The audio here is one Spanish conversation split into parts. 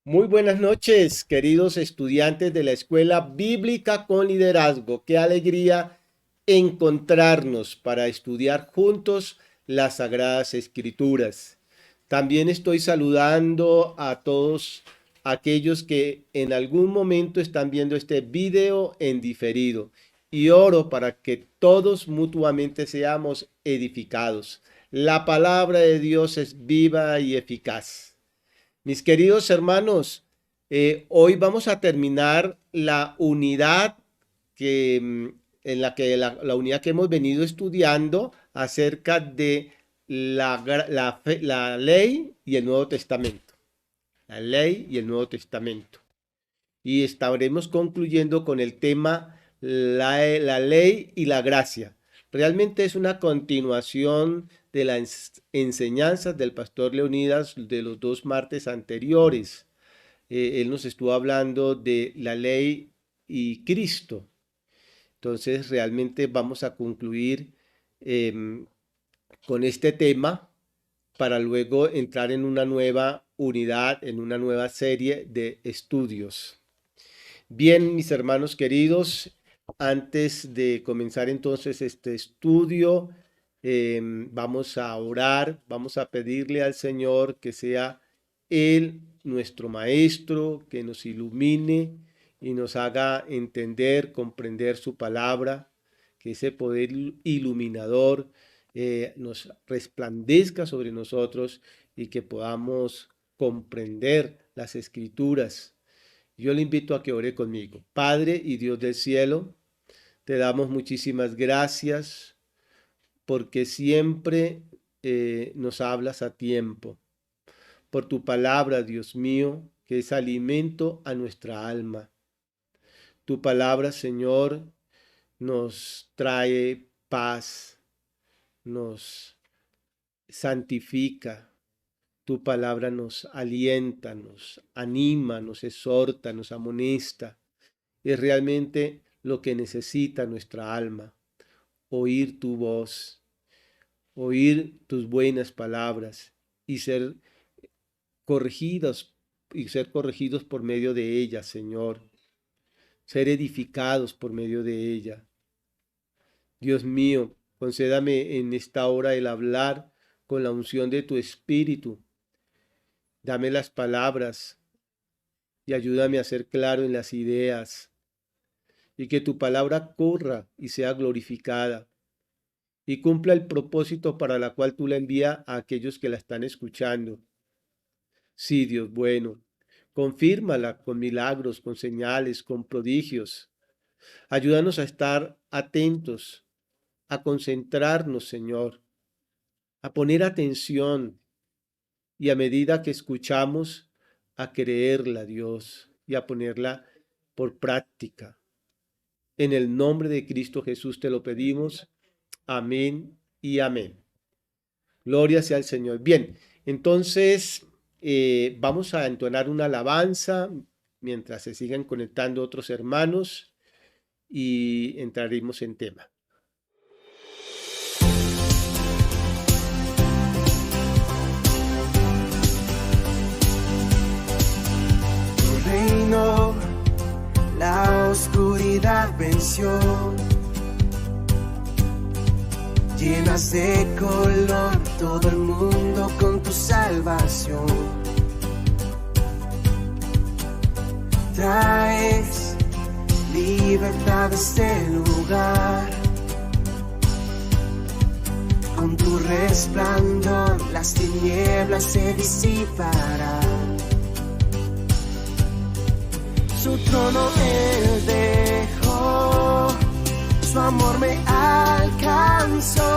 Muy buenas noches, queridos estudiantes de la Escuela Bíblica con Liderazgo. Qué alegría encontrarnos para estudiar juntos las Sagradas Escrituras. También estoy saludando a todos aquellos que en algún momento están viendo este video en diferido y oro para que todos mutuamente seamos edificados. La palabra de Dios es viva y eficaz. Mis queridos hermanos, hoy vamos a terminar la unidad que, en la unidad que hemos venido estudiando acerca de la ley y el Nuevo Testamento. La ley y el Nuevo Testamento. Y estaremos concluyendo con el tema la ley y la gracia. Realmente es una continuación de las enseñanzas del pastor Leonidas de los dos martes anteriores. Él nos estuvo hablando de la ley y Cristo. Entonces realmente vamos a concluir con este tema para luego entrar en una nueva unidad, en una nueva serie de estudios. Bien, mis hermanos queridos, antes de comenzar entonces este estudio, vamos a orar, vamos a pedirle al Señor que sea Él nuestro Maestro, que nos ilumine y nos haga entender, comprender su palabra, que ese poder iluminador nos resplandezca sobre nosotros y que podamos comprender las Escrituras. Yo le invito a que ore conmigo. Padre y Dios del cielo, te damos muchísimas gracias porque siempre nos hablas a tiempo. Por tu palabra, Dios mío, que es alimento a nuestra alma. Tu palabra, Señor, nos trae paz, nos santifica. Tu palabra nos alienta, nos anima, nos exhorta, nos amonesta. Es realmente lo que necesita nuestra alma. Oír tu voz, oír tus buenas palabras y ser corregidos por medio de ella, Señor. Ser edificados por medio de ella. Dios mío, concédame en esta hora el hablar con la unción de tu Espíritu. Dame las palabras y ayúdame a ser claro en las ideas y que tu palabra corra y sea glorificada y cumpla el propósito para la cual tú la envías a aquellos que la están escuchando. Sí, Dios bueno, confírmala con milagros, con señales, con prodigios. Ayúdanos a estar atentos, a concentrarnos, Señor, a poner atención y a medida que escuchamos, a creerla, Dios, y a ponerla por práctica. En el nombre de Cristo Jesús te lo pedimos. Amén y amén. Gloria sea al Señor. Bien, entonces vamos a entonar una alabanza mientras se sigan conectando otros hermanos y entraremos en tema. Tu reino, la oscuridad venció. Llenas de color todo el mundo con tu salvación. Traes libertad a este lugar. Con tu resplandor las tinieblas se disiparán. Su trono él dejó, su amor me alcanzó,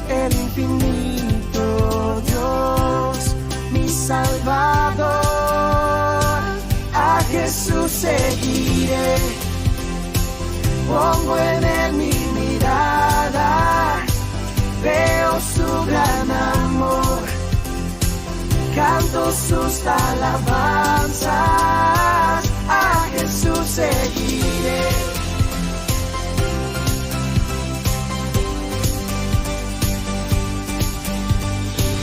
el infinito Dios, mi Salvador. A Jesús seguiré, pongo en él mi mirada, veo su gran amor, canto sus alabanzas. A Jesús seguiré.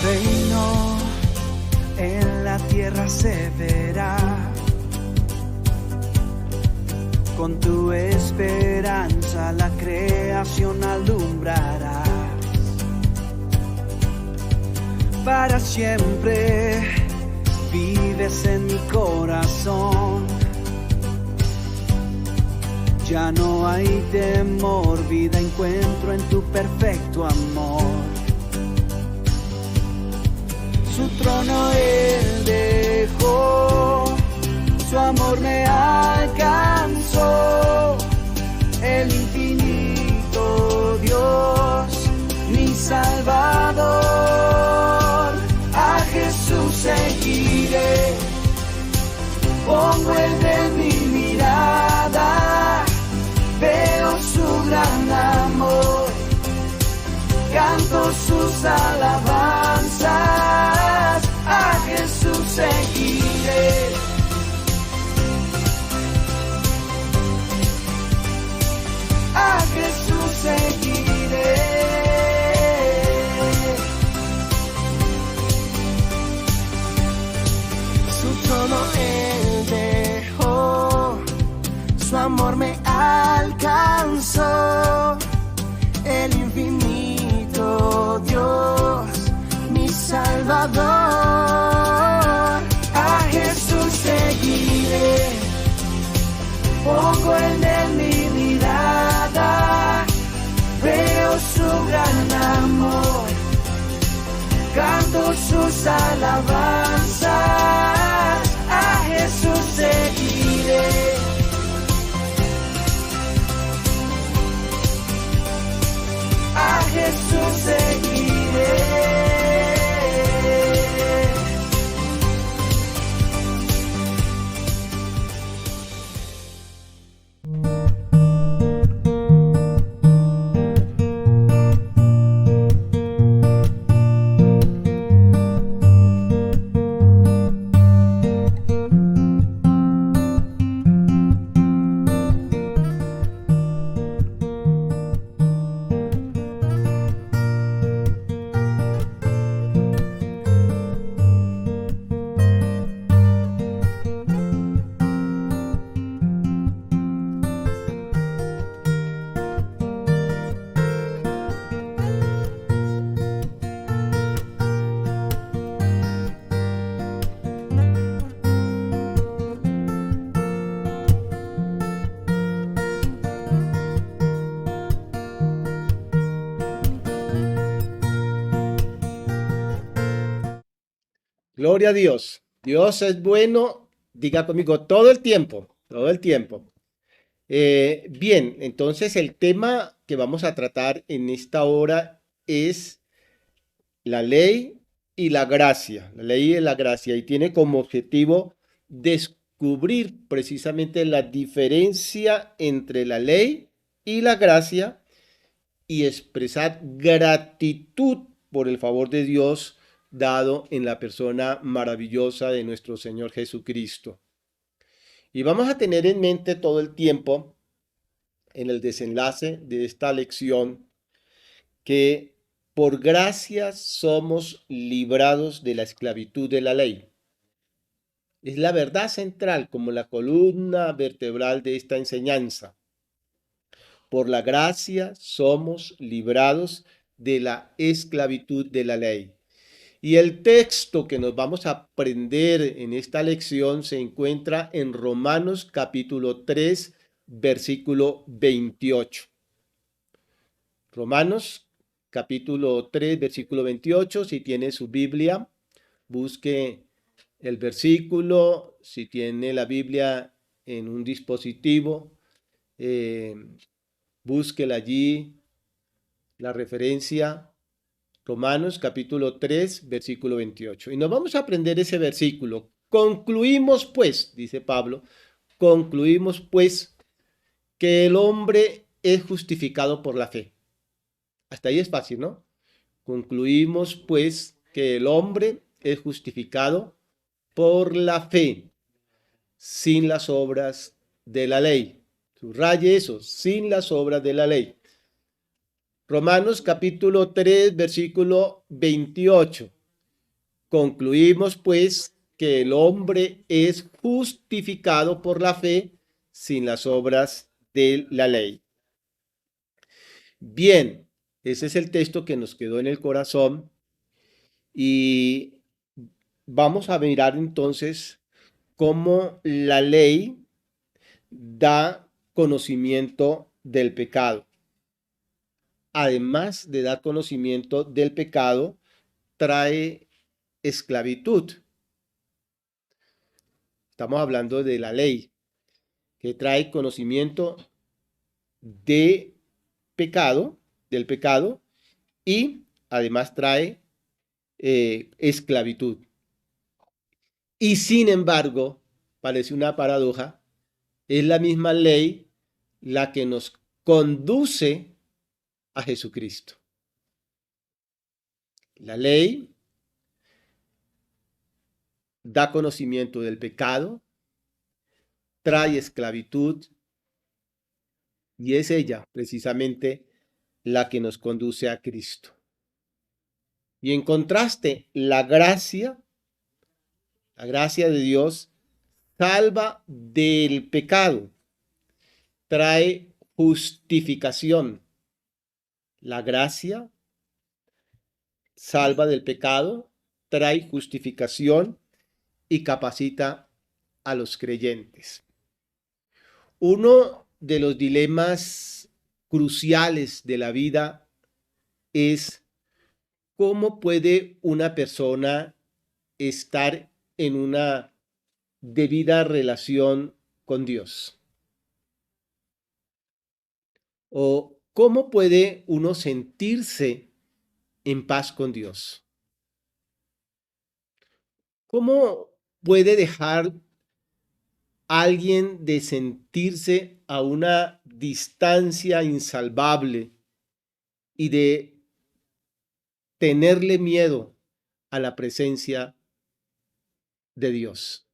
Reino en la tierra perseverar. Con tu esperanza la creación alumbrarás. Para siempre vives en mi corazón. Ya no hay temor, vida encuentro en tu perfecto amor. Su trono él dejó, su amor me alcanzó. El infinito Dios, mi Salvador. A Jesús seguiré, pongo el de mi mirada, veo su gran amor, canto sus alabanzas, a Jesús seguiré. A Jesús seguiré. Su trono él dejó, su amor me alcanzó. El infinito Dios, mi Salvador. A Jesús seguiré, pongo en él mi mirada, veo su gran amor, canto sus alabanzas, a Jesús seguiré. A Jesús seguiré. Gloria a Dios. Dios es bueno, diga conmigo, todo el tiempo, todo el tiempo. Bien, entonces el tema que vamos a tratar en esta hora es la ley y la gracia, la ley y la gracia, y tiene como objetivo descubrir precisamente la diferencia entre la ley y la gracia y expresar gratitud por el favor de Dios dado en la persona maravillosa de nuestro Señor Jesucristo. Y vamos a tener en mente todo el tiempo, en el desenlace de esta lección, que por gracia somos librados de la esclavitud de la ley. Es la verdad central, como la columna vertebral de esta enseñanza. Por la gracia somos librados de la esclavitud de la ley. Y el texto que nos vamos a aprender en esta lección se encuentra en Romanos capítulo 3, versículo 28. Romanos capítulo 3, versículo 28. Si tiene su Biblia, busque el versículo. Si tiene la Biblia en un dispositivo, búsquela allí, la referencia. Romanos capítulo 3, versículo 28. Y nos vamos a aprender ese versículo. Concluimos pues, dice Pablo, concluimos pues que el hombre es justificado por la fe. Hasta ahí es fácil, ¿no? Concluimos pues que el hombre es justificado por la fe, sin las obras de la ley. Subraye eso, sin las obras de la ley. Romanos capítulo 3, versículo 28. Concluimos pues que el hombre es justificado por la fe sin las obras de la ley. Bien, ese es el texto que nos quedó en el corazón y vamos a mirar entonces cómo la ley da conocimiento del pecado. Además de dar conocimiento del pecado, trae esclavitud. Estamos hablando de la ley, que trae conocimiento de pecado, del pecado, y además trae esclavitud. Y sin embargo, parece una paradoja, es la misma ley la que nos conduce a Jesucristo. La ley da conocimiento del pecado, trae esclavitud y es ella precisamente la que nos conduce a Cristo. Y en contraste, la gracia de Dios salva del pecado, trae justificación. La gracia salva del pecado, trae justificación y capacita a los creyentes. Uno de los dilemas cruciales de la vida es cómo puede una persona estar en una debida relación con Dios. O cómo puede uno sentirse en paz con Dios. ¿Cómo puede dejar alguien de sentirse a una distancia insalvable y de tenerle miedo a la presencia de Dios?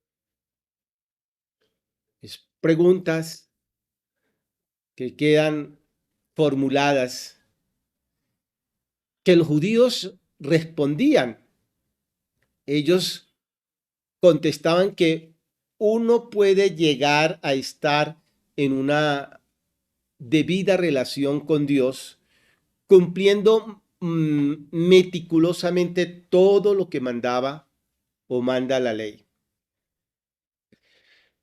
Es preguntas que quedan formuladas, que los judíos respondían. Ellos contestaban que uno puede llegar a estar en una debida relación con Dios, cumpliendo meticulosamente todo lo que mandaba o manda la ley.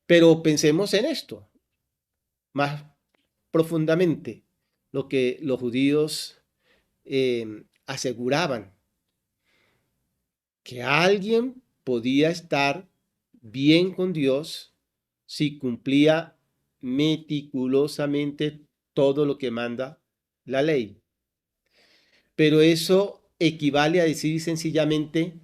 Pero pensemos en esto más profundamente, lo que los judíos aseguraban, que alguien podía estar bien con Dios si cumplía meticulosamente todo lo que manda la ley. Pero eso equivale a decir sencillamente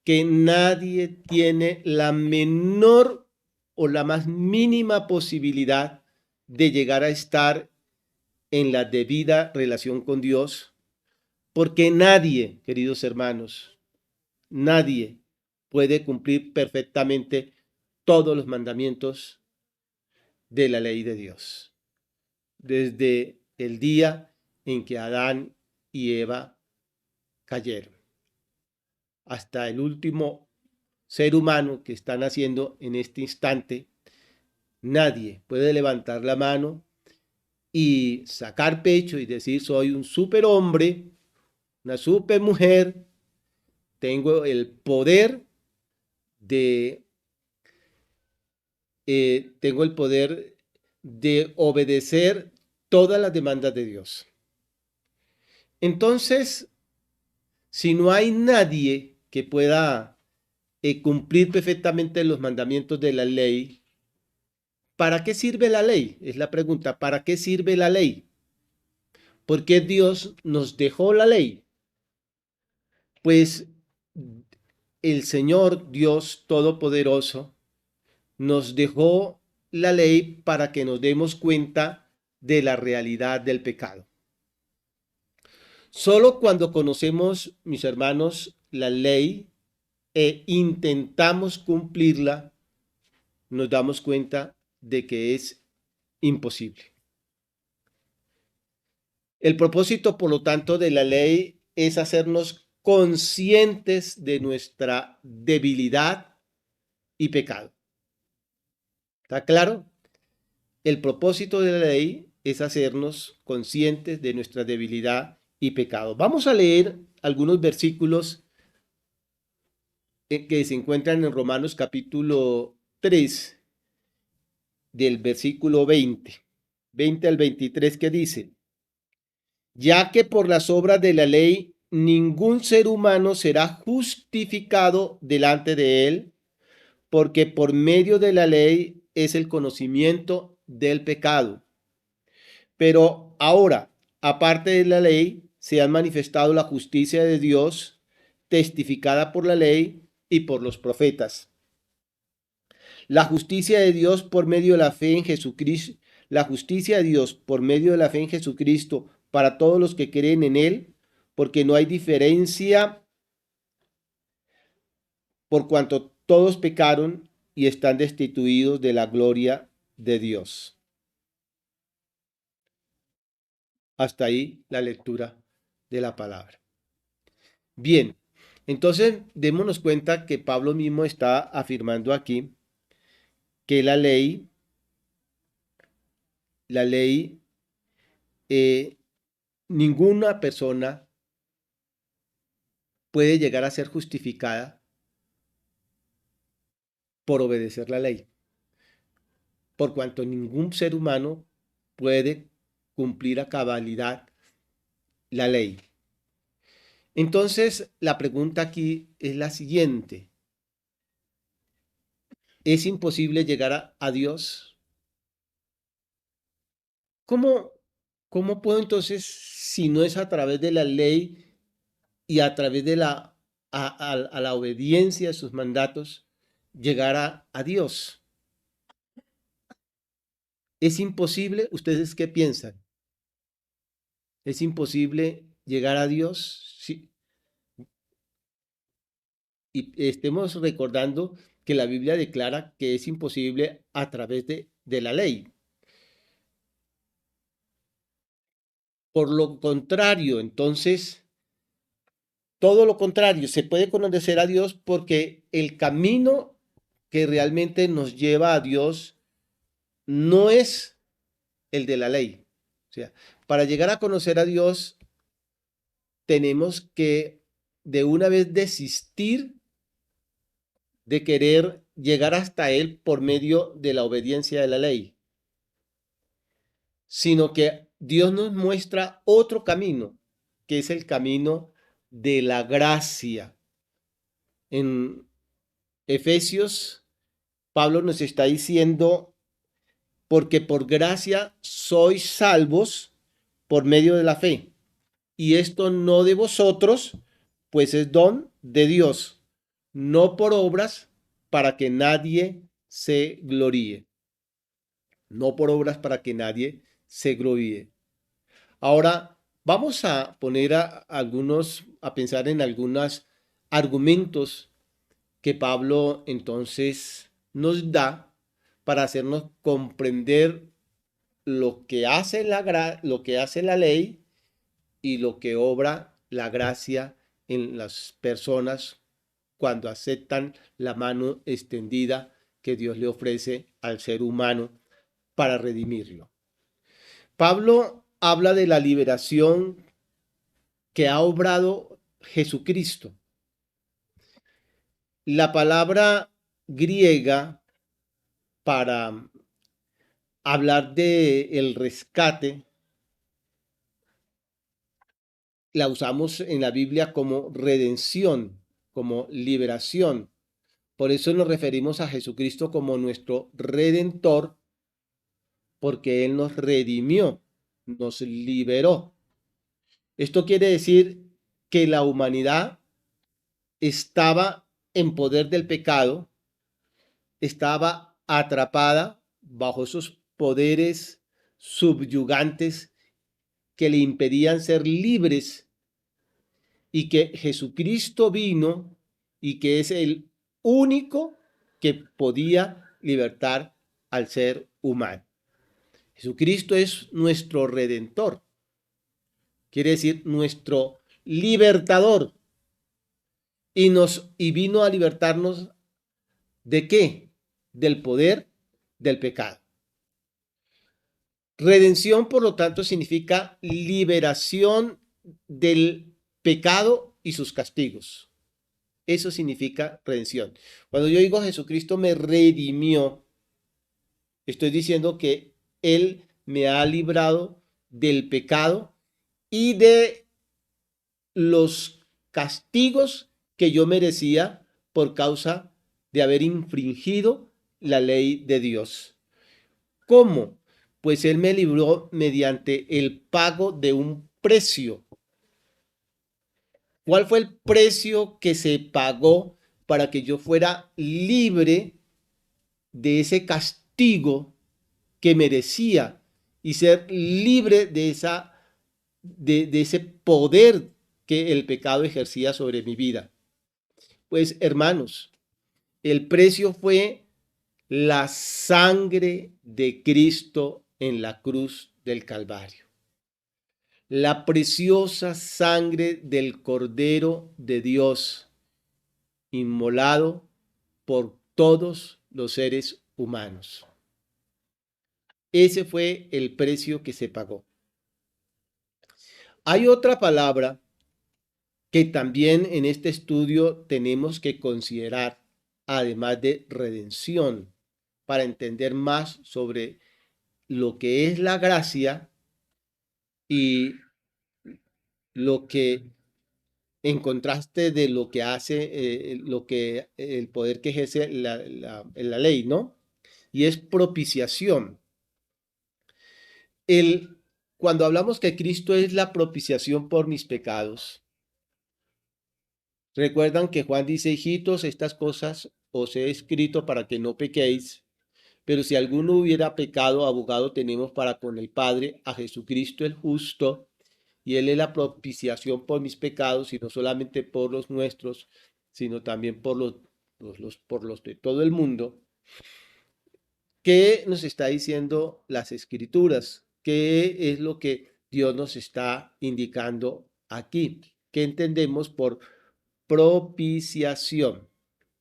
que nadie tiene la menor o la más mínima posibilidad de llegar a estar en la debida relación con Dios, porque nadie, queridos hermanos, nadie puede cumplir perfectamente todos los mandamientos de la ley de Dios. Desde el día en que Adán y Eva cayeron, hasta el último ser humano que está naciendo en este instante, nadie puede levantar la mano y sacar pecho y decir soy un superhombre, una supermujer, tengo el poder de obedecer todas las demandas de Dios. Entonces, si no hay nadie que pueda cumplir perfectamente los mandamientos de la ley, ¿para qué sirve la ley? Es la pregunta. ¿Para qué sirve la ley? ¿Por qué Dios nos dejó la ley? Pues el Señor Dios Todopoderoso nos dejó la ley para que nos demos cuenta de la realidad del pecado. Solo cuando conocemos, mis hermanos, la ley e intentamos cumplirla, nos damos cuenta de que es imposible. El propósito, por lo tanto, de la ley es hacernos conscientes de nuestra debilidad y pecado. ¿Está claro? El propósito de la ley es hacernos conscientes de nuestra debilidad y pecado. Vamos a leer algunos versículos que se encuentran en Romanos capítulo 3, del versículo 20 al 23, que dice: ya que por las obras de la ley ningún ser humano será justificado delante de él, porque por medio de la ley es el conocimiento del pecado. Pero ahora, aparte de la ley, se ha manifestado la justicia de Dios, testificada por la ley y por los profetas. La justicia de Dios por medio de la fe en Jesucristo, la justicia de Dios por medio de la fe en Jesucristo para todos los que creen en Él, porque no hay diferencia, por cuanto todos pecaron y están destituidos de la gloria de Dios. Hasta ahí la lectura de la palabra. Bien, entonces démonos cuenta que Pablo mismo está afirmando aquí que la ley, eh, ninguna persona puede llegar a ser justificada por obedecer la ley, por cuanto ningún ser humano puede cumplir a cabalidad la ley. Entonces, la pregunta aquí es la siguiente: ¿es imposible llegar a Dios? ¿Cómo, ¿Cómo puedo entonces, si no es a través de la ley y a través de a la obediencia a sus mandatos, llegar a Dios? ¿Es imposible? ¿Ustedes qué piensan? ¿Es imposible llegar a Dios? Sí. Y estemos recordando que la Biblia declara que es imposible a través de la ley. Por lo contrario, entonces, todo lo contrario, se puede conocer a Dios porque el camino que realmente nos lleva a Dios no es el de la ley. O sea, para llegar a conocer a Dios tenemos que de una vez desistir de querer llegar hasta Él por medio de la obediencia de la ley, sino que Dios nos muestra otro camino, que es el camino de la gracia. En Efesios, Pablo nos está diciendo: porque por gracia sois salvos por medio de la fe, y esto no de vosotros, pues es don de Dios, no por obras, para que nadie se gloríe. No por obras para que nadie se gloríe. Ahora vamos a poner a pensar en algunos argumentos que Pablo entonces nos da para hacernos comprender lo que hace la ley y lo que obra la gracia en las personas cuando aceptan la mano extendida que Dios le ofrece al ser humano para redimirlo. Pablo habla de la liberación que ha obrado Jesucristo. La palabra griega para hablar de el rescate la usamos en la Biblia como redención, como liberación. Por eso nos referimos a Jesucristo como nuestro redentor, porque Él nos redimió, nos liberó. Esto quiere decir que la humanidad estaba en poder del pecado, estaba atrapada bajo esos poderes subyugantes que le impedían ser libres, y que Jesucristo vino y que es el único que podía libertar al ser humano. Jesucristo es nuestro redentor, quiere decir nuestro libertador, y vino a libertarnos ¿De qué? Del poder del pecado. Redención, por lo tanto, significa liberación del pecado y sus castigos. Eso significa redención. Cuando yo digo Jesucristo me redimió, estoy diciendo que Él me ha librado del pecado y de los castigos que yo merecía por causa de haber infringido la ley de Dios. ¿Cómo? Pues Él me libró mediante el pago de un precio. ¿Cuál fue el precio que se pagó para que yo fuera libre de ese castigo que merecía y ser libre de ese poder que el pecado ejercía sobre mi vida? Pues hermanos, el precio fue la sangre de Cristo en la cruz del Calvario. La preciosa sangre del Cordero de Dios, inmolado por todos los seres humanos. Ese fue el precio que se pagó. Hay otra palabra que también en este estudio tenemos que considerar, además de redención, para entender más sobre lo que es la gracia y lo que en contraste de lo que hace, el poder que ejerce la ley, ¿no? Y es propiciación. El, Cuando hablamos que Cristo es la propiciación por mis pecados, recuerdan que Juan dice, hijitos, estas cosas os he escrito para que no pequéis, pero si alguno hubiera pecado, abogado tenemos para con el Padre, a Jesucristo el justo, y Él es la propiciación por mis pecados, y no solamente por los nuestros, sino también por los de todo el mundo. ¿Qué nos está diciendo las Escrituras? ¿Qué es lo que Dios nos está indicando aquí? ¿Qué entendemos por propiciación?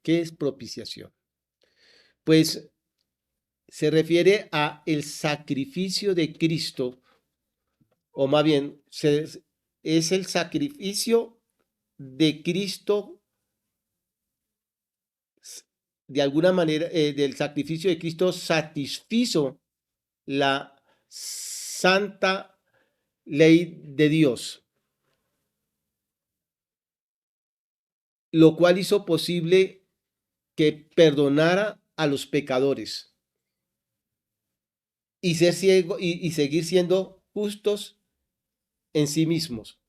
¿Qué es propiciación? Pues se refiere a el sacrificio de Cristo, o más bien, es el sacrificio de Cristo, de alguna manera, del sacrificio de Cristo satisfizo la santa ley de Dios, lo cual hizo posible que perdonara a los pecadores y ser ciego y seguir siendo justos en sí mismos.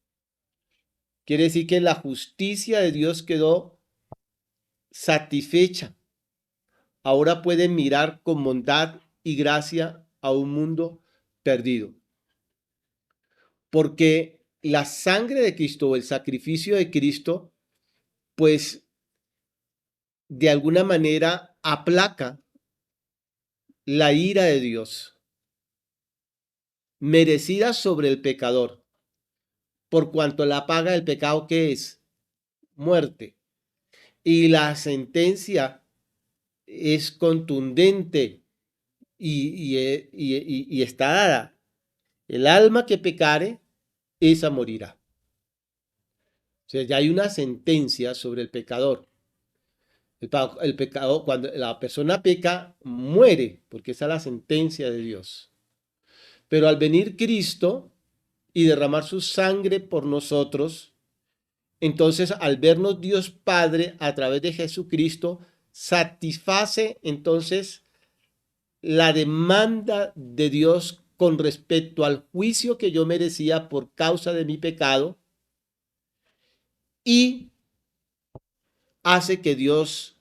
Quiere decir que la justicia de Dios quedó satisfecha. Ahora pueden mirar con bondad y gracia a un mundo perdido. Porque la sangre de Cristo, el sacrificio de Cristo, pues de alguna manera aplaca la ira de Dios, merecida sobre el pecador, por cuanto la paga del pecado que es muerte. Y la sentencia es contundente y está dada. El alma que pecare, esa morirá. O sea, ya hay una sentencia sobre el pecador. El pecado, cuando la persona peca, muere, porque esa es la sentencia de Dios. Pero al venir Cristo y derramar su sangre por nosotros, entonces al vernos Dios Padre a través de Jesucristo, satisface entonces la demanda de Dios con respecto al juicio que yo merecía por causa de mi pecado y hace que Dios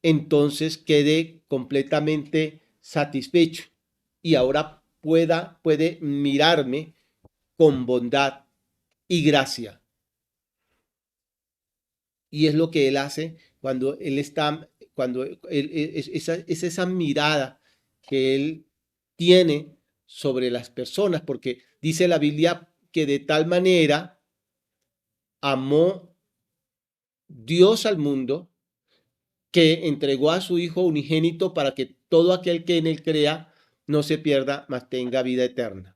entonces quede completamente satisfecho y ahora puede mirarme con bondad y gracia. Y es lo que Él hace cuando Él está, es esa mirada que Él tiene sobre las personas, porque dice la Biblia que de tal manera amó Dios al mundo que entregó a su Hijo unigénito para que todo aquel que en él crea no se pierda, mas tenga vida eterna.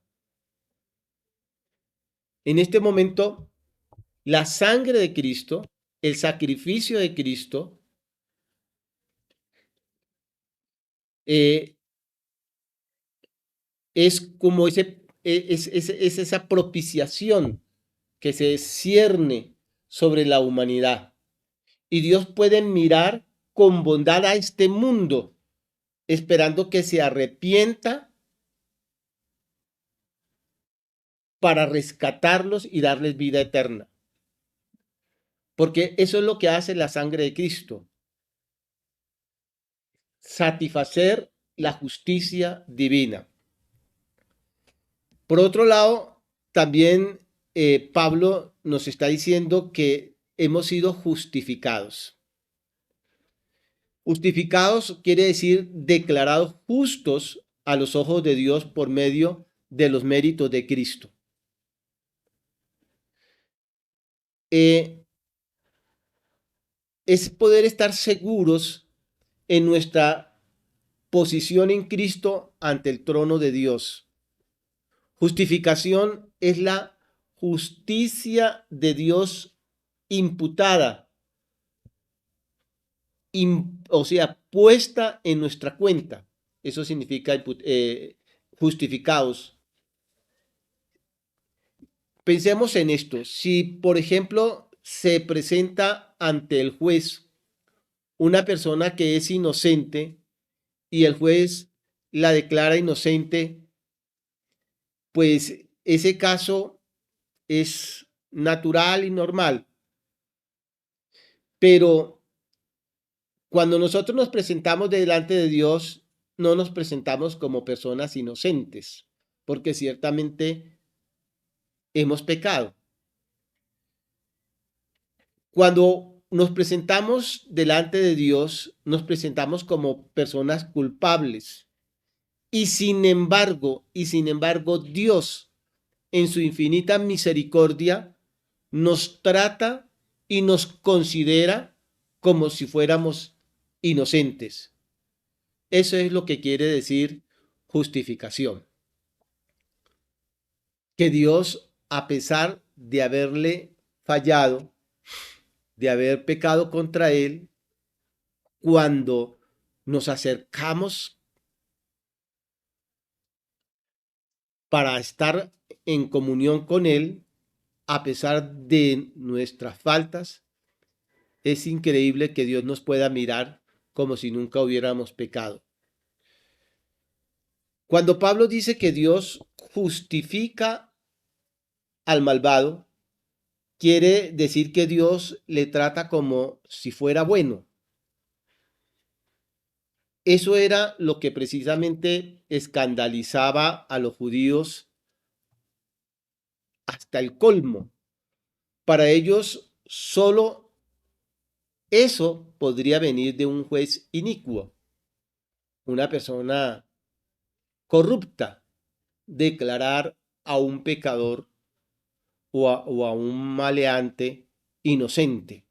En este momento, la sangre de Cristo, el sacrificio de Cristo, eh, es como es esa propiciación que se cierne sobre la humanidad. Y Dios puede mirar con bondad a este mundo, esperando que se arrepienta para rescatarlos y darles vida eterna. Porque eso es lo que hace la sangre de Cristo. Satisfacer la justicia divina. Por otro lado, también Pablo nos está diciendo que hemos sido justificados. Justificados quiere decir declarados justos a los ojos de Dios por medio de los méritos de Cristo. Es poder estar seguros en nuestra posición en Cristo ante el trono de Dios. Justificación es la justicia de Dios imputada, o sea, puesta en nuestra cuenta. Eso significa justificados. Pensemos en esto. Si, por ejemplo, se presenta ante el juez una persona que es inocente y el juez la declara inocente, pues ese caso es natural y normal. Pero cuando nosotros nos presentamos delante de Dios, no nos presentamos como personas inocentes, porque ciertamente hemos pecado. Cuando nos presentamos delante de Dios, nos presentamos como personas culpables. Y sin embargo, Dios, en su infinita misericordia, nos trata y nos considera como si fuéramos inocentes. Eso es lo que quiere decir justificación. Que Dios, a pesar de haberle fallado, de haber pecado contra Él, cuando nos acercamos para estar en comunión con Él, a pesar de nuestras faltas, es increíble que Dios nos pueda mirar como si nunca hubiéramos pecado. Cuando Pablo dice que Dios justifica al malvado, quiere decir que Dios le trata como si fuera bueno. Eso era lo que precisamente escandalizaba a los judíos hasta el colmo. Para ellos solo eso podría venir de un juez inicuo, una persona corrupta, declarar a un pecador o a un maleante inocente.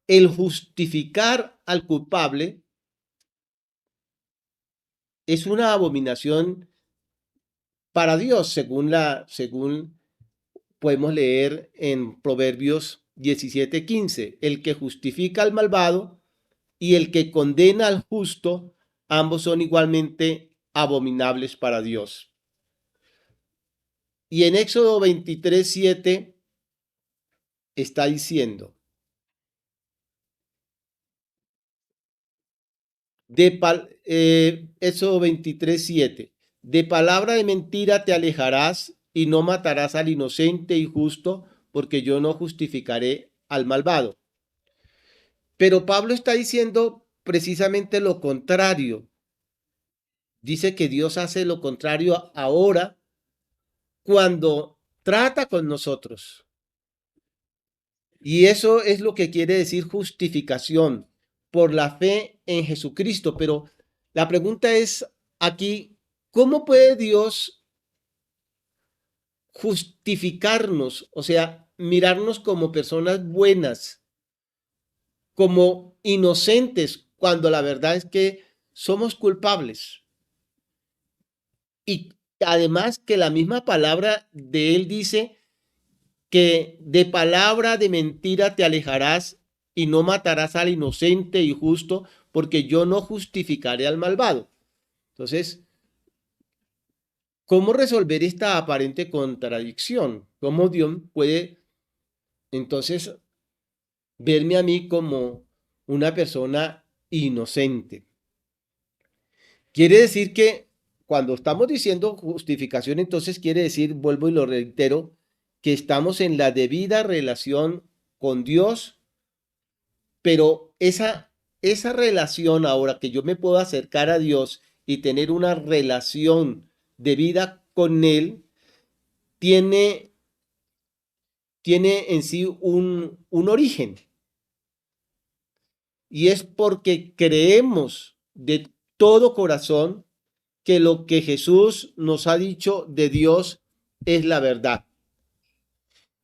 El justificar al culpable es una abominación para Dios, según podemos leer en Proverbios 17:15. El que justifica al malvado y el que condena al justo, ambos son igualmente abominables para Dios. Y en Éxodo 23:7 está diciendo, Éxodo 23:7, de palabra de mentira te alejarás y no matarás al inocente y justo, porque yo no justificaré al malvado. Pero Pablo está diciendo precisamente lo contrario. Dice que Dios hace lo contrario ahora cuando trata con nosotros. Y eso es lo que quiere decir justificación por la fe en Jesucristo. Pero la pregunta es aquí, ¿cómo puede Dios justificarnos? O sea, mirarnos como personas buenas, como inocentes cuando la verdad es que somos culpables. Y además que la misma palabra de él dice que de palabra de mentira te alejarás y no matarás al inocente y justo, porque yo no justificaré al malvado. Entonces, ¿cómo resolver esta aparente contradicción? ¿Cómo Dios puede entonces verme a mí como una persona inocente? Quiere decir que cuando estamos diciendo justificación, entonces quiere decir, vuelvo y lo reitero, que estamos en la debida relación con Dios, pero esa relación ahora que yo me puedo acercar a Dios y tener una relación de vida con Él, tiene, tiene en sí un origen. Y es porque creemos de todo corazón que lo que Jesús nos ha dicho de Dios es la verdad.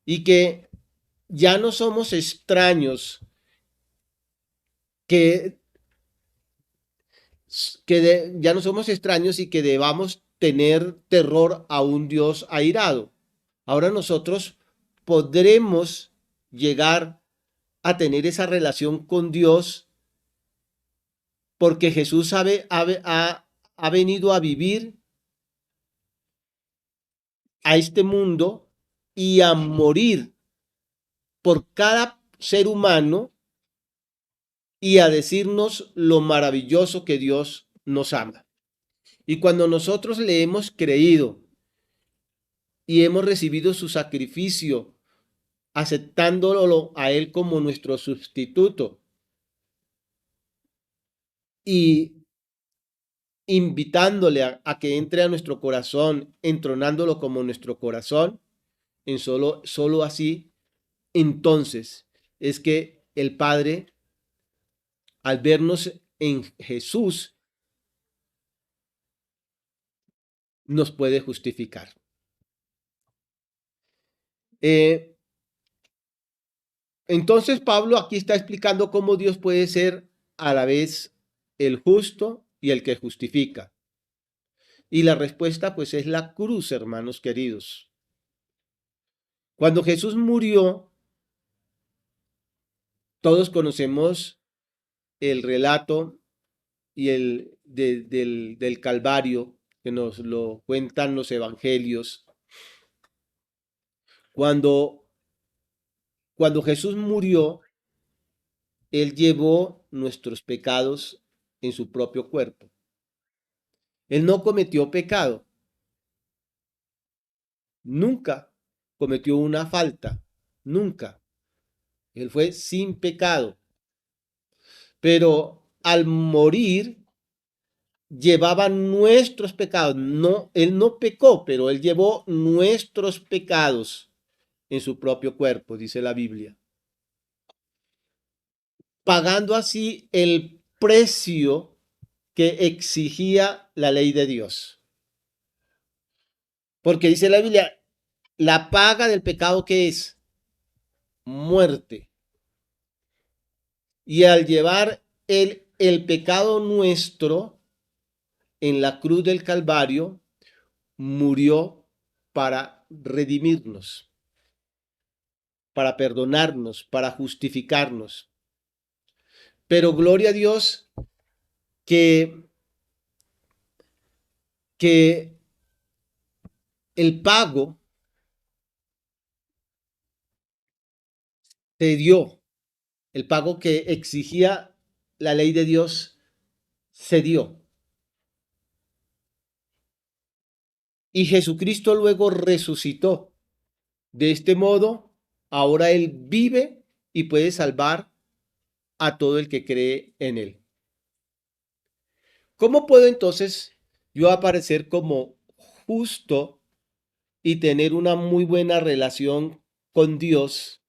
Y que ya no somos extraños, que, ya no somos extraños y que debamos tener terror a un Dios airado. Ahora nosotros podremos llegar a tener esa relación con Dios porque Jesús ha venido a vivir a este mundo y a morir por cada ser humano y a decirnos lo maravilloso que Dios nos ama. Y cuando nosotros le hemos creído y hemos recibido su sacrificio, aceptándolo a Él como nuestro sustituto y invitándole a que entre a nuestro corazón, entronándolo como nuestro corazón, en solo así, entonces es que el Padre, al vernos en Jesús, nos puede justificar. Entonces Pablo aquí está explicando cómo Dios puede ser a la vez el justo y el que justifica. Y la respuesta pues es la cruz, hermanos queridos. Cuando Jesús murió, todos conocemos el relato y del Calvario que nos lo cuentan los evangelios. Cuando, cuando Jesús murió, Él llevó nuestros pecados en su propio cuerpo. Él no cometió pecado, nunca cometió una falta, nunca. Él fue sin pecado. Pero al morir llevaba nuestros pecados. No, él no pecó, pero él llevó nuestros pecados en su propio cuerpo, dice la Biblia. Pagando así el precio que exigía la ley de Dios. Porque dice la Biblia, la paga del pecado que es muerte. Y al llevar el pecado nuestro en la cruz del Calvario, murió para redimirnos, para perdonarnos, para justificarnos. Pero gloria a Dios que, que el pago se dio, el pago que exigía la ley de Dios se dio. Y Jesucristo luego resucitó. De este modo, ahora Él vive y puede salvar a todo el que cree en Él. ¿Cómo puedo entonces yo aparecer como justo y tener una muy buena relación con Dios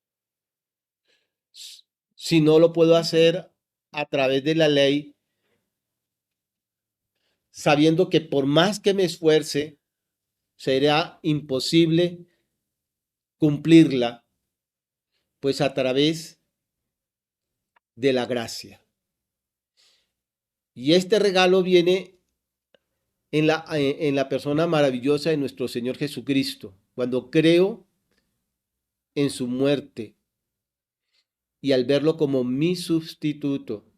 si no lo puedo hacer a través de la ley, sabiendo que por más que me esfuerce, será imposible cumplirla, pues a través de la gracia. Y este regalo viene en la persona maravillosa de nuestro Señor Jesucristo. Cuando creo en su muerte y al verlo como mi sustituto,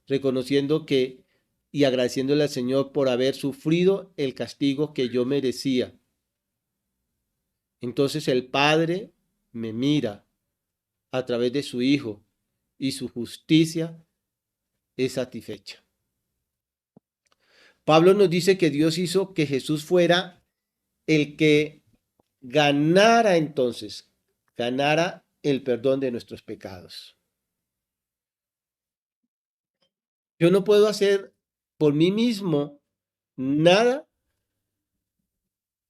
reconociendo que y agradeciéndole al Señor por haber sufrido el castigo que yo merecía. Entonces el Padre me mira a través de su Hijo y su justicia es satisfecha. Pablo nos dice que Dios hizo que Jesús fuera el que ganara entonces, ganara el perdón de nuestros pecados. Yo no puedo hacer por mí mismo nada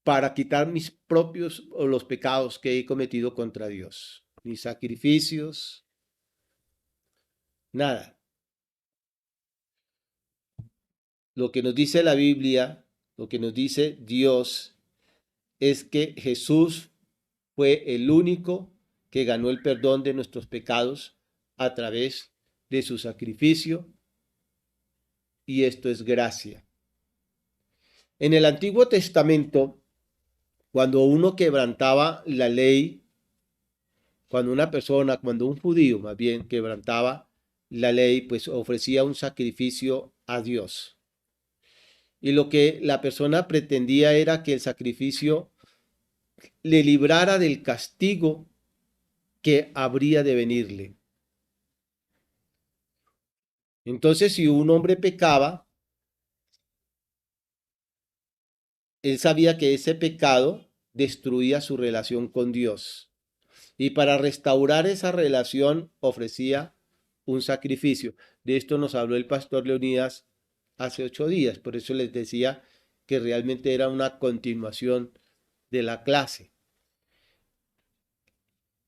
para quitar mis propios o los pecados que he cometido contra Dios. Ni sacrificios, nada. Lo que nos dice la Biblia, lo que nos dice Dios, es que Jesús fue el único que ganó el perdón de nuestros pecados a través de su sacrificio, y esto es gracia. En el Antiguo Testamento, cuando uno quebrantaba la ley, cuando una persona, cuando un judío más bien quebrantaba la ley, pues ofrecía un sacrificio a Dios. Y lo que la persona pretendía era que el sacrificio le librara del castigo que habría de venirle. Entonces, si un hombre pecaba, él sabía que ese pecado destruía su relación con Dios. Y para restaurar esa relación ofrecía un sacrificio. De esto nos habló el pastor Leonidas hace 8 días. Por eso les decía que realmente era una continuación de la clase.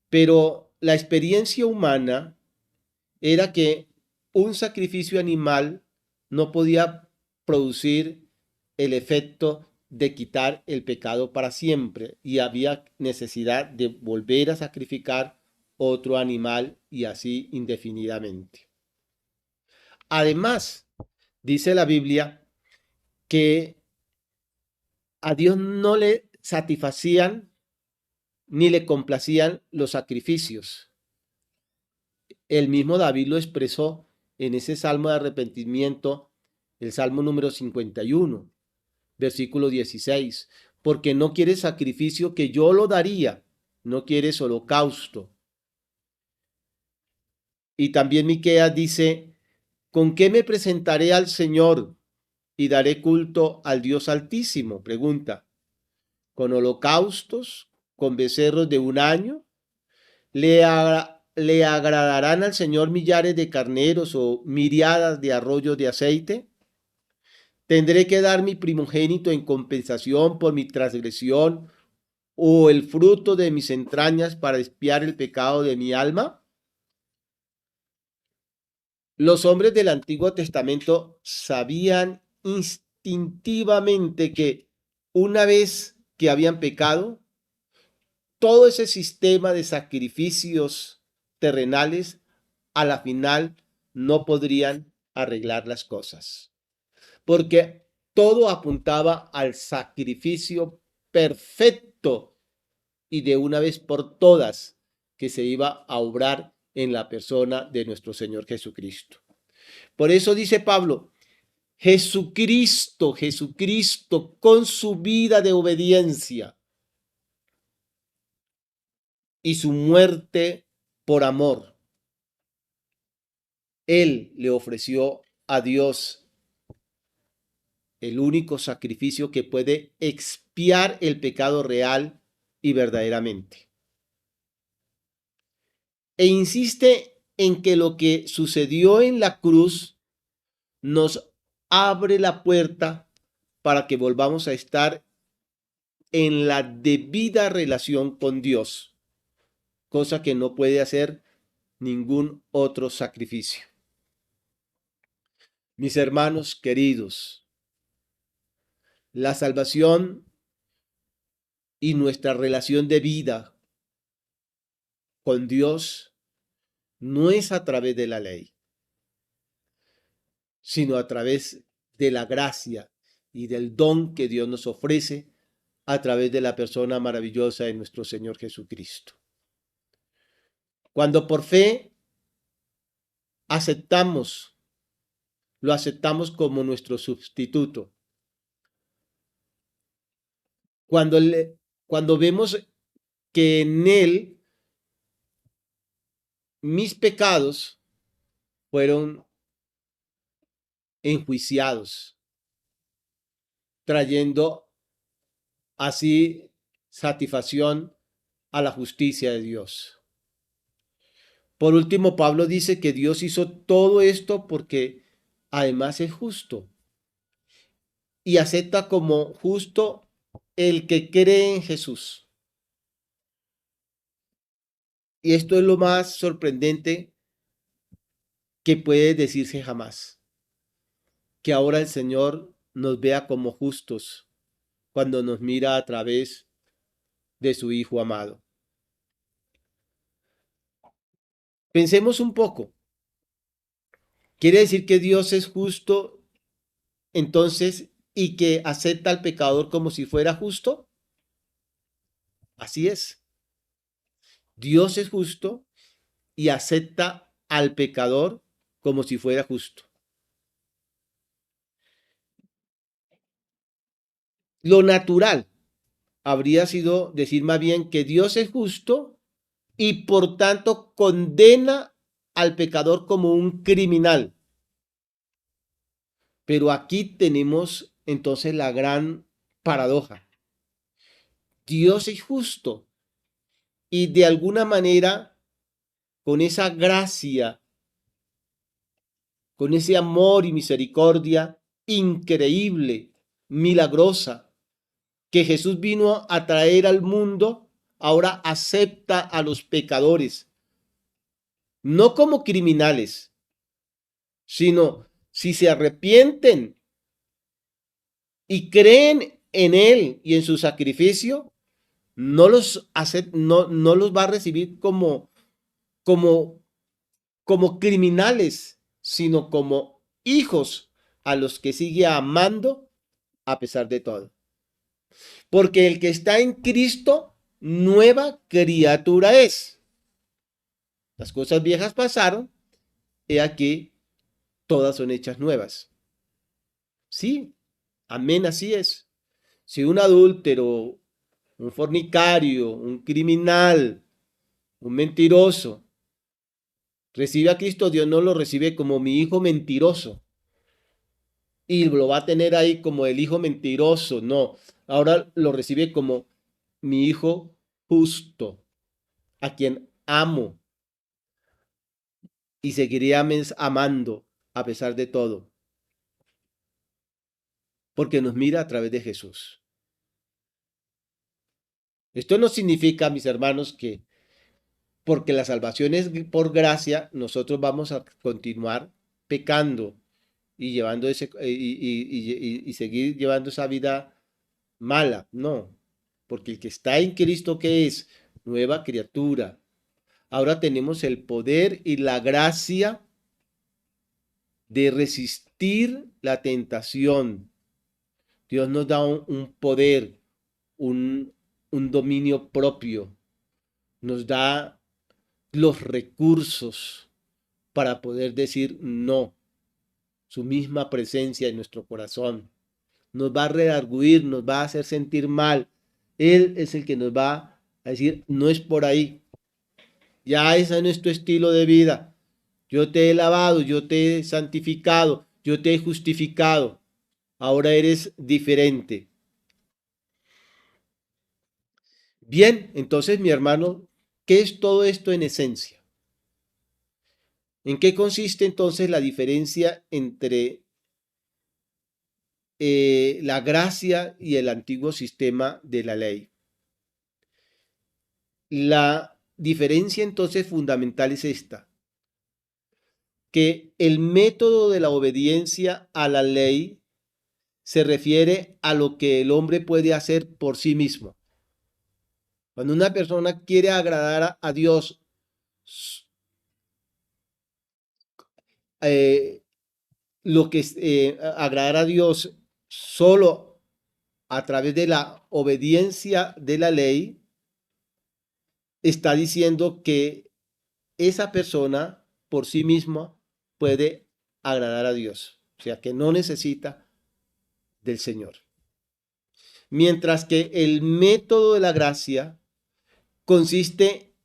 Pero la experiencia humana era que un sacrificio animal no podía producir el efecto de quitar el pecado para siempre, y había necesidad de volver a sacrificar otro animal y así indefinidamente. Además, dice la Biblia que a Dios no le satisfacían ni le complacían los sacrificios. El mismo David lo expresó en ese salmo de arrepentimiento, el salmo número 51, versículo 16, porque no quieres sacrificio que yo lo daría, no quieres holocausto. Y también Miqueas dice, ¿con qué me presentaré al Señor y daré culto al Dios Altísimo? Pregunta, ¿con holocaustos, con becerros de un año? ¿Le agradarán al Señor millares de carneros o miriadas de arroyos de aceite? ¿Tendré que dar mi primogénito en compensación por mi transgresión o el fruto de mis entrañas para expiar el pecado de mi alma? Los hombres del Antiguo Testamento sabían instintivamente que una vez que habían pecado, todo ese sistema de sacrificios terrenales a la final no podrían arreglar las cosas, porque todo apuntaba al sacrificio perfecto y de una vez por todas que se iba a obrar en la persona de nuestro Señor Jesucristo. Por eso dice Pablo, Jesucristo con su vida de obediencia y su muerte por amor, Él le ofreció a Dios el único sacrificio que puede expiar el pecado real y verdaderamente. E insiste en que lo que sucedió en la cruz nos abre la puerta para que volvamos a estar en la debida relación con Dios, cosa que no puede hacer ningún otro sacrificio. Mis hermanos queridos, la salvación y nuestra relación de vida con Dios no es a través de la ley, sino a través de la gracia y del don que Dios nos ofrece a través de la persona maravillosa de nuestro Señor Jesucristo. Cuando por fe aceptamos, lo aceptamos como nuestro sustituto. Cuando vemos que en Él mis pecados fueron enjuiciados, trayendo así satisfacción a la justicia de Dios. Por último, Pablo dice que Dios hizo todo esto porque además es justo y acepta como justo el que cree en Jesús. Y esto es lo más sorprendente que puede decirse jamás. Que ahora el Señor nos vea como justos cuando nos mira a través de su Hijo amado. Pensemos un poco. ¿Quiere decir que Dios es justo entonces y que acepta al pecador como si fuera justo? Así es. Dios es justo y acepta al pecador como si fuera justo. Lo natural habría sido decir más bien que Dios es justo y por tanto condena al pecador como un criminal. Pero aquí tenemos entonces la gran paradoja. Dios es justo y de alguna manera con esa gracia, con ese amor y misericordia increíble, milagrosa, que Jesús vino a traer al mundo, ahora acepta a los pecadores, no como criminales, sino si se arrepienten y creen en Él y en su sacrificio, no los va a recibir como criminales, sino como hijos a los que sigue amando a pesar de todo. Porque el que está en Cristo, nueva criatura es. Las cosas viejas pasaron, he aquí, todas son hechas nuevas. Sí, amén, así es. Si un adúltero, un fornicario, un criminal, un mentiroso, recibe a Cristo, Dios no lo recibe como mi hijo mentiroso. Y lo va a tener ahí como el hijo mentiroso, no. Ahora lo recibe como mi hijo justo, a quien amo y seguiré amando a pesar de todo, porque nos mira a través de Jesús. Esto no significa, mis hermanos, que porque la salvación es por gracia, nosotros vamos a continuar pecando y llevando y seguir llevando esa vida mala. No, porque el que está en Cristo, ¿qué es? Nueva criatura. Ahora tenemos el poder y la gracia de resistir la tentación. Dios nos da un poder, un dominio propio, nos da los recursos para poder decir no. Su misma presencia en nuestro corazón nos va a redarguir, nos va a hacer sentir mal. Él es el que nos va a decir, no es por ahí. Ya ese no es tu estilo de vida. Yo te he lavado, yo te he santificado, yo te he justificado. Ahora eres diferente. Bien, entonces mi hermano, ¿qué es todo esto en esencia? ¿En qué consiste entonces la diferencia entre la gracia y el antiguo sistema de la ley? La diferencia entonces fundamental es esta, que el método de la obediencia a la ley se refiere a lo que el hombre puede hacer por sí mismo. Cuando una persona quiere agradar a Dios lo que es agradar a Dios solo a través de la obediencia de la ley, está diciendo que esa persona por sí misma puede agradar a Dios. O sea, que no necesita del Señor. Mientras que el método de la gracia consiste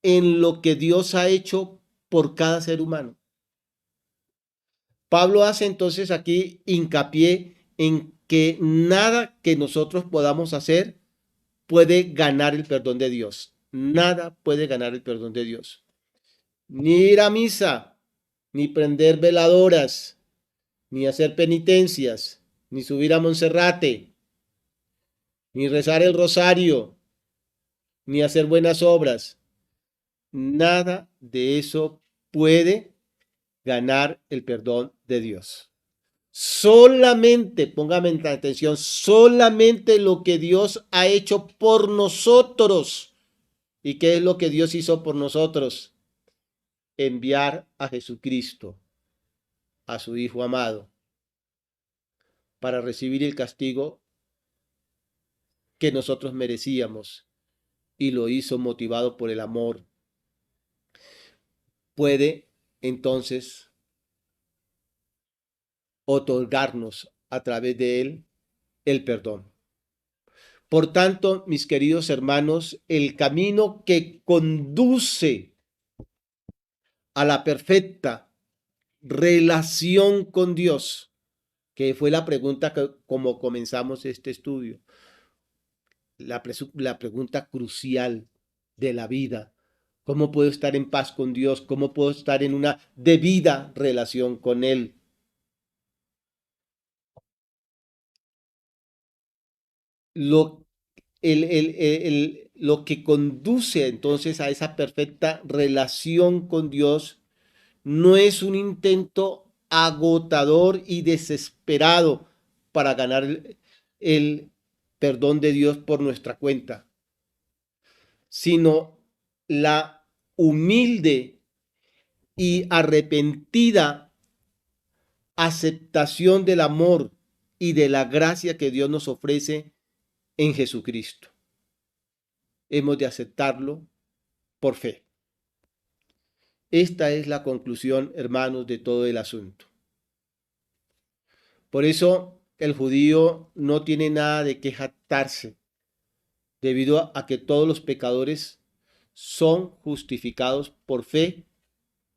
en lo que Dios ha hecho por cada ser humano. Pablo hace entonces aquí hincapié en que nada que nosotros podamos hacer puede ganar el perdón de Dios. Nada puede ganar el perdón de Dios. Ni ir a misa, ni prender veladoras, ni hacer penitencias, ni subir a Monserrate, ni rezar el rosario, ni hacer buenas obras. Nada de eso puede ganar el perdón de Dios. Solamente, póngame atención, solamente lo que Dios ha hecho por nosotros. ¿Y qué es lo que Dios hizo por nosotros? Enviar a Jesucristo, a su Hijo amado, para recibir el castigo que nosotros merecíamos, y lo hizo motivado por el amor. Puede entonces otorgarnos a través de él el perdón. Por tanto, mis queridos hermanos, el camino que conduce a la perfecta relación con Dios, que fue la pregunta que como comenzamos este estudio, la pregunta crucial de la vida. ¿Cómo puedo estar en paz con Dios? ¿Cómo puedo estar en una debida relación con Él? Lo, lo que conduce entonces a esa perfecta relación con Dios no es un intento agotador y desesperado para ganar el perdón de Dios por nuestra cuenta, sino la humilde y arrepentida aceptación del amor y de la gracia que Dios nos ofrece en Jesucristo. Hemos de aceptarlo por fe. Esta es la conclusión, hermanos, de todo el asunto. Por eso el judío no tiene nada de qué jactarse, debido a que todos los pecadores son justificados por fe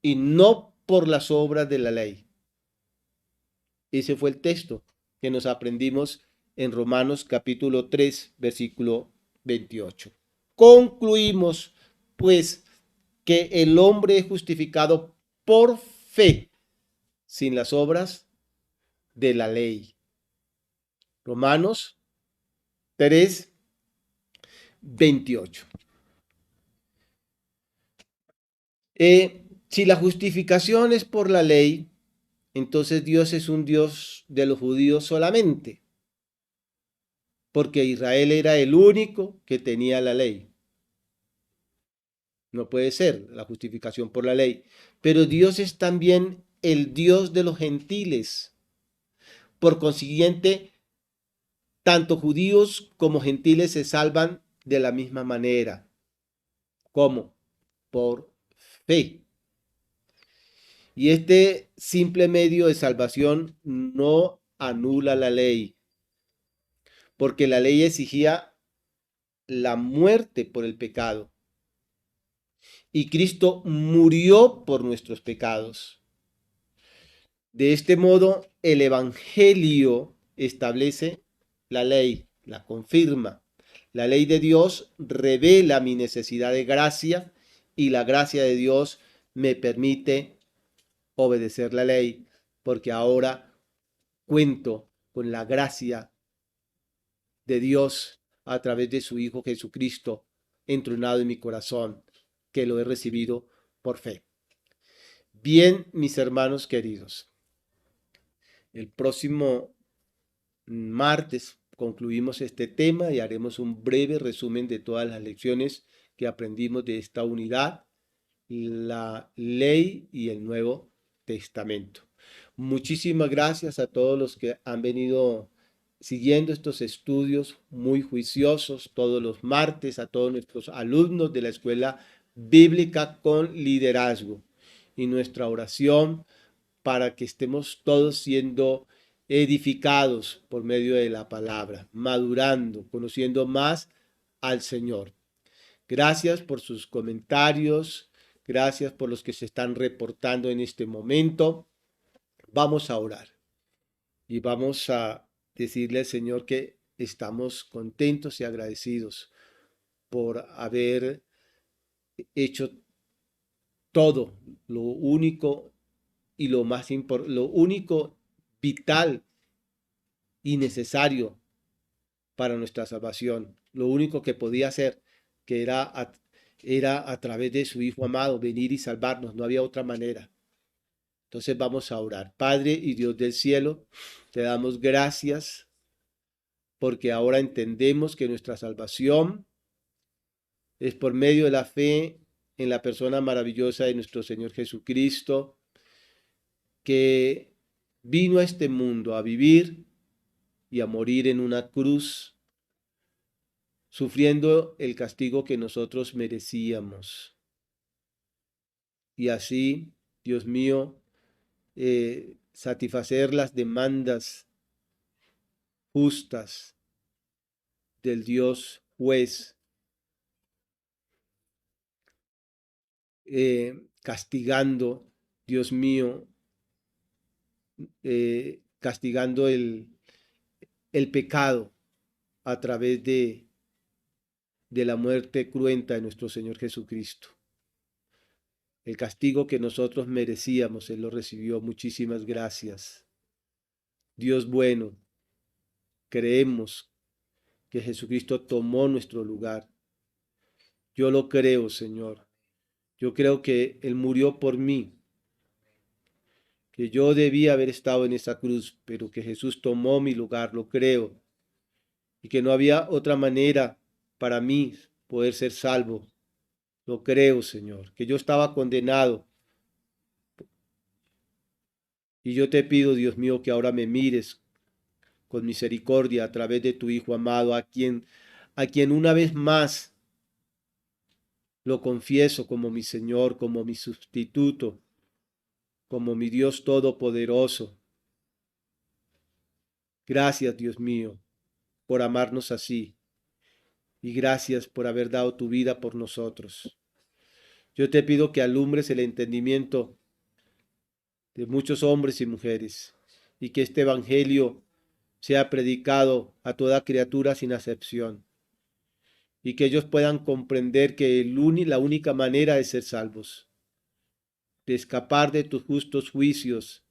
y no por las obras de la ley. Ese fue el texto que nos aprendimos en Romanos capítulo 3, versículo 28. Concluimos, pues, que el hombre es justificado por fe, sin las obras de la ley. Romanos 3, 28. Si la justificación es por la ley, entonces Dios es un Dios de los judíos solamente, porque Israel era el único que tenía la ley. No puede ser la justificación por la ley. Pero Dios es también el Dios de los gentiles. Por consiguiente, tanto judíos como gentiles se salvan de la misma manera. ¿Cómo? Por fe. Y este simple medio de salvación no anula la ley, porque la ley exigía la muerte por el pecado. Y Cristo murió por nuestros pecados. De este modo, el Evangelio establece la ley, la confirma. La ley de Dios revela mi necesidad de gracia y la gracia de Dios me permite obedecer la ley, porque ahora cuento con la gracia de Dios a través de su Hijo Jesucristo entronado en mi corazón, que lo he recibido por fe. Bien, mis hermanos queridos, el próximo martes concluimos este tema y haremos un breve resumen de todas las lecciones que aprendimos de esta unidad, la ley y el Nuevo Testamento. Muchísimas gracias a todos los que han venido siguiendo estos estudios muy juiciosos todos los martes, a todos nuestros alumnos de la Escuela Bíblica con Liderazgo. Y nuestra oración para que estemos todos siendo edificados por medio de la palabra, madurando, conociendo más al Señor. Gracias por sus comentarios, gracias por los que se están reportando en este momento. Vamos a orar y vamos a decirle al Señor que estamos contentos y agradecidos por haber hecho todo lo único y lo más importante, lo único vital y necesario para nuestra salvación, lo único que podía hacer, que era a través de su Hijo amado venir y salvarnos, no había otra manera. Entonces vamos a orar. Padre y Dios del cielo, te damos gracias porque ahora entendemos que nuestra salvación es por medio de la fe en la persona maravillosa de nuestro Señor Jesucristo, que vino a este mundo a vivir y a morir en una cruz, sufriendo el castigo que nosotros merecíamos. Y así, Dios mío, satisfacer las demandas justas del Dios juez, castigando, Dios mío, castigando el pecado a través de la muerte cruenta de nuestro Señor Jesucristo. El castigo que nosotros merecíamos, Él lo recibió. Muchísimas gracias. Dios bueno, creemos que Jesucristo tomó nuestro lugar. Yo lo creo, Señor. Yo creo que Él murió por mí, que yo debía haber estado en esa cruz, pero que Jesús tomó mi lugar, lo creo. Y que no había otra manera para mí poder ser salvo. Lo creo, Señor, que yo estaba condenado. Y yo te pido, Dios mío, que ahora me mires con misericordia a través de tu Hijo amado, a quien una vez más lo confieso como mi Señor, como mi sustituto, como mi Dios todopoderoso. Gracias, Dios mío, por amarnos así. Y gracias por haber dado tu vida por nosotros. Yo te pido que alumbres el entendimiento de muchos hombres y mujeres y que este evangelio sea predicado a toda criatura sin acepción y que ellos puedan comprender que la única manera de ser salvos, de escapar de tus justos juicios,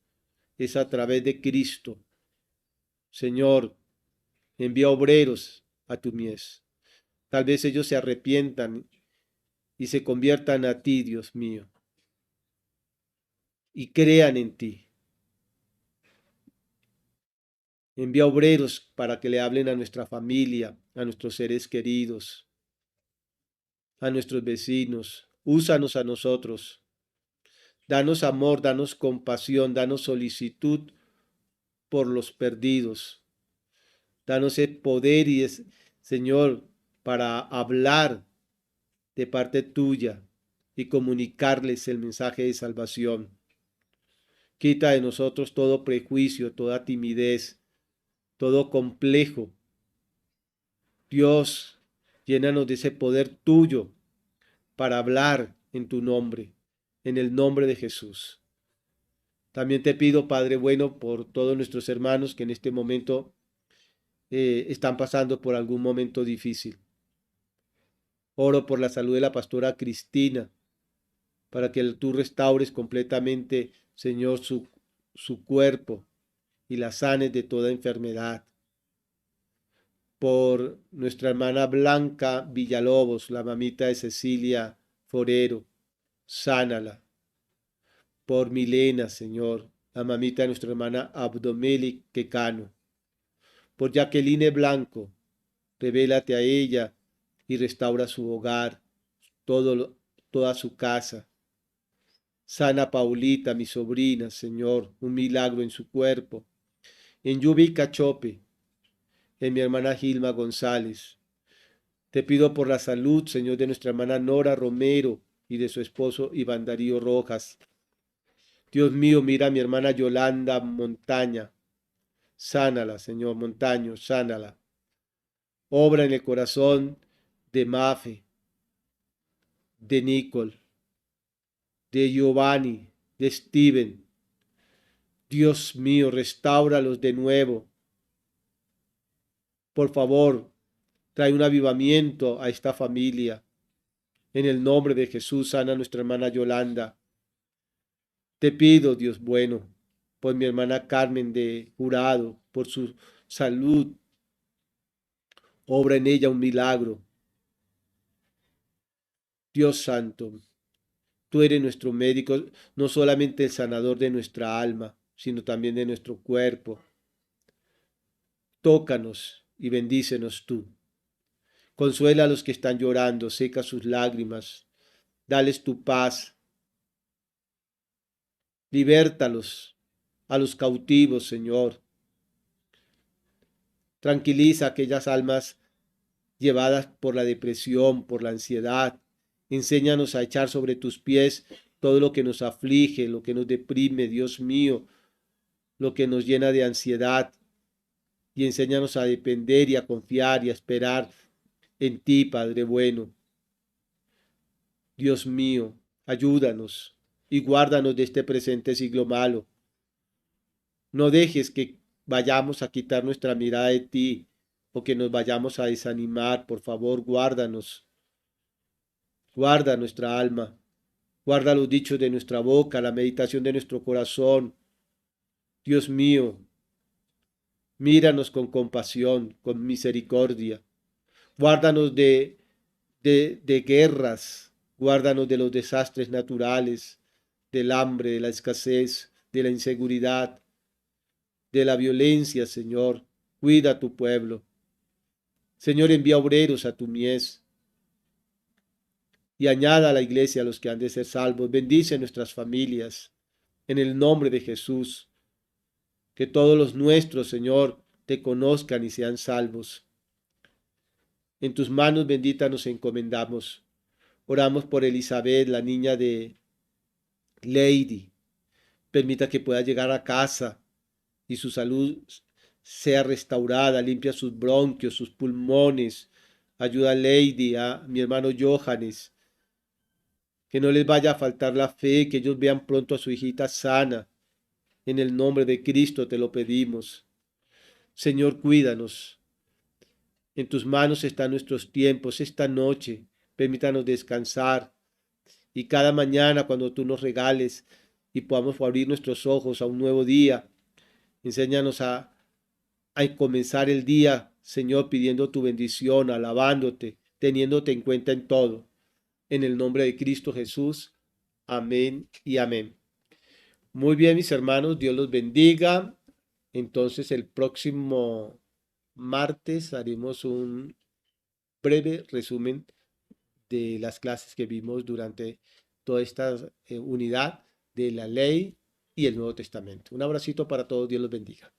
es a través de Cristo. Señor, envía obreros a tu mies. Tal vez ellos se arrepientan y se conviertan a ti, Dios mío, y crean en ti. Envía obreros para que le hablen a nuestra familia, a nuestros seres queridos, a nuestros vecinos. Úsanos a nosotros. Danos amor, danos compasión, danos solicitud por los perdidos. Danos el poder y Señor, para hablar de parte tuya y comunicarles el mensaje de salvación. Quita de nosotros todo prejuicio, toda timidez, todo complejo. Dios, llénanos de ese poder tuyo para hablar en tu nombre, en el nombre de Jesús. También te pido, Padre bueno, por todos nuestros hermanos que en este momento están pasando por algún momento difícil. Oro por la salud de la pastora Cristina, para que tú restaures completamente, Señor, su cuerpo y la sanes de toda enfermedad. Por nuestra hermana Blanca Villalobos, la mamita de Cecilia Forero, sánala. Por Milena, Señor, la mamita de nuestra hermana Abdomeli Quecano. Por Jacqueline Blanco, revélate a ella y restaura su hogar, toda su casa. Sana a Paulita, mi sobrina, Señor, un milagro en su cuerpo. En Yubi Cachope, en mi hermana Gilma González. Te pido por la salud, Señor, de nuestra hermana Nora Romero y de su esposo Iván Darío Rojas. Dios mío, mira a mi hermana Yolanda Montaña. Sánala, Señor Montaño, sánala. Obra en el corazón de Mafe, de Nicole, de Giovanni, de Steven. Dios mío, restáuralos de nuevo. Por favor, trae un avivamiento a esta familia. En el nombre de Jesús, sana a nuestra hermana Yolanda. Te pido, Dios bueno, por mi hermana Carmen de Jurado, por su salud. Obra en ella un milagro. Dios santo, tú eres nuestro médico, no solamente el sanador de nuestra alma, sino también de nuestro cuerpo. Tócanos y bendícenos tú. Consuela a los que están llorando, seca sus lágrimas, dales tu paz. Libértalos a los cautivos, Señor. Tranquiliza a aquellas almas llevadas por la depresión, por la ansiedad. Enséñanos a echar sobre tus pies todo lo que nos aflige, lo que nos deprime, Dios mío, lo que nos llena de ansiedad. Y enséñanos a depender y a confiar y a esperar en ti, Padre bueno. Dios mío, ayúdanos y guárdanos de este presente siglo malo. No dejes que vayamos a quitar nuestra mirada de ti o que nos vayamos a desanimar. Por favor, guárdanos. Guarda nuestra alma. Guarda los dichos de nuestra boca, la meditación de nuestro corazón. Dios mío, míranos con compasión, con misericordia. Guárdanos de guerras. Guárdanos de los desastres naturales, del hambre, de la escasez, de la inseguridad, de la violencia, Señor. Cuida a tu pueblo. Señor, envía obreros a tu mies y añada a la iglesia a los que han de ser salvos. Bendice nuestras familias en el nombre de Jesús. Que todos los nuestros, Señor, te conozcan y sean salvos. En tus manos benditas nos encomendamos. Oramos por Elizabeth, la niña de Lady. Permita que pueda llegar a casa y su salud sea restaurada. Limpia sus bronquios, sus pulmones. Ayuda a Lady, a mi hermano Johannes. Que no les vaya a faltar la fe, que ellos vean pronto a su hijita sana. En el nombre de Cristo te lo pedimos. Señor, cuídanos. En tus manos están nuestros tiempos. Esta noche, permítanos descansar. Y cada mañana, cuando tú nos regales y podamos abrir nuestros ojos a un nuevo día, enséñanos a comenzar el día, Señor, pidiendo tu bendición, alabándote, teniéndote en cuenta en todo. En el nombre de Cristo Jesús. Amén y amén. Muy bien, mis hermanos, Dios los bendiga. Entonces, el próximo martes haremos un breve resumen de las clases que vimos durante toda esta unidad de la ley y el Nuevo Testamento. Un abracito para todos, Dios los bendiga.